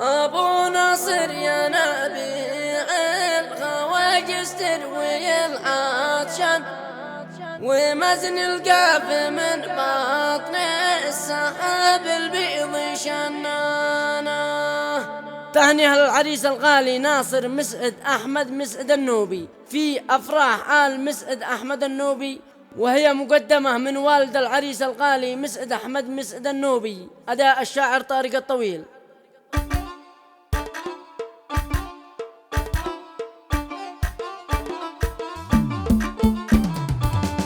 أبو ناصر يا نبيع الخواجز تروي العطشان، ومزن القاف من باطن السحاب البيض شنانه. تهنئة للعريس الغالي ناصر مسعد أحمد مسعد النوبي في أفراح آل مسعد أحمد النوبي، وهي مقدمة من والد العريس الغالي مسعد أحمد مسعد النوبي. أداء الشاعر طارق الطويل.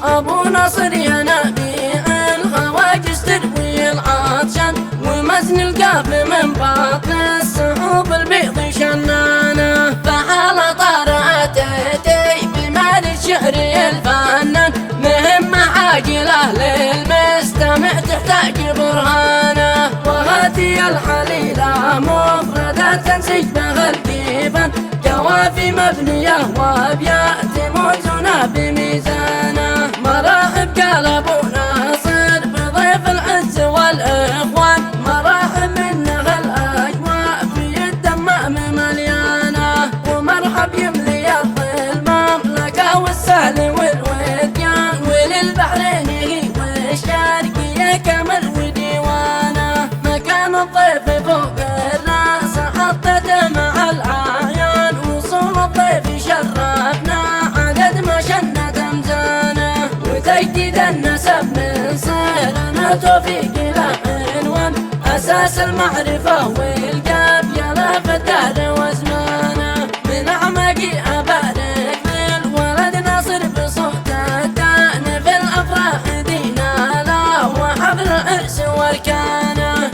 أبو ناصر يا نبيع الخواجز تروي العطشان، ومزن القاف من باطن السحوب البيض شنانه. فحال طارتي بمال الشعر الفنان، مهمة عاجلة للمستمع تحتاج برهانه. وهاتي الحليلة مفردة تنسج بها الجبن، كوافي مبنية وابيات موزونة بميزانه. مرحب قال أبو ناصر بضيف العز والإخوان، مرحب منها الأجواء في الدمام مليانة. ومرحب يملي المملكة والسهل والوديان، وللبحرين والشرقية كمل وديوانه. مكان الضيف فوق الراس حطته مع الأعيان، وصول الضيف شرفنا عدد ما شنت أمزانه. وتجديد النسب من صيرنا توفيق لعنوان، أساس المعرفة والقافية في الدهر وزمانه. من أعماقي أبارك للولد ناصر بصوت الدان، في الأفراح دينا له وحفل العرس واركانه.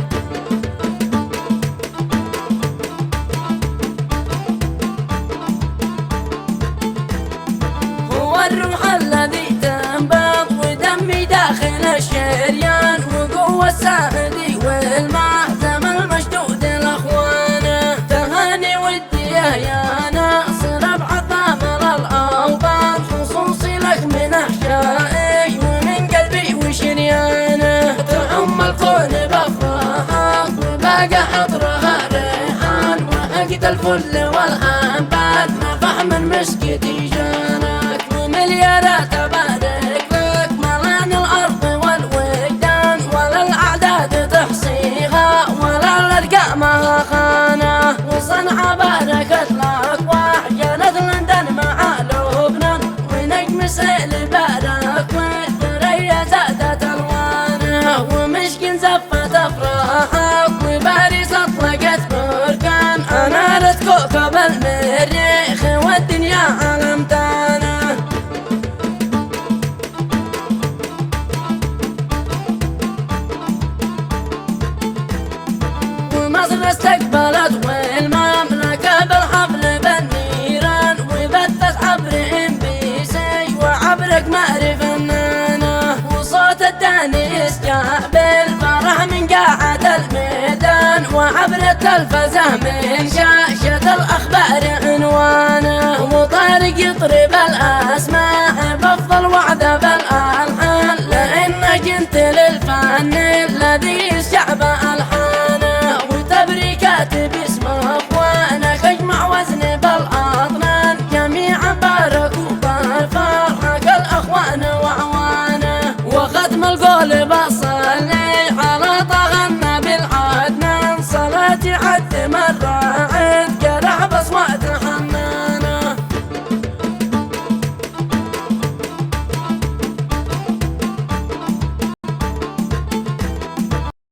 هو الروح الذي تنبض ودمي داخل الشريان، وقوة السعدي والمعزم المشدود الأخوان. تهاني وديه يا ناصر بعظام الأوطان، خصوصي لك من أحشائي ومن قلبي وشريانه. تعم الكون بأفراحك وباقى حضرها ريحان، وأجد الفل والأنبات نفح من مسك تيجانك. ومليارات أبارك لك ملان الأرض والوجدان، ولا الأعداد تحصيها ولا الأرقام خانة. وصنعاء باركت لك وحجلت لندن مع لبنان، ونجم سيل بارك والثريا زادت ألوانه. ومشكن زفت أفراحك وباريس أطلقت بركان، أنارت كوكب المريخ والدنيا علمتانه. ومصر استقبلت والمملكة بالحفل بالنيران، وبثت عبر MBC وعبرك مأري فنانه. وصوت الداني يستقبل فرح من قاعة الميدان، وعبر التلفزة من شاشة الأخبار عنوانه. وطارق يطرب الأسماء بأفضل وعده بالألحان، لأنك انت للفن الذي الشعب ألحانه. وتبريكات باسم أخوانك اجمع وزن بالأطنان، جميعا باركوا بالفرحك الأخوان وعوانه. وختم القول بصلي على طه النبي العدنان، صلاتي عد مرة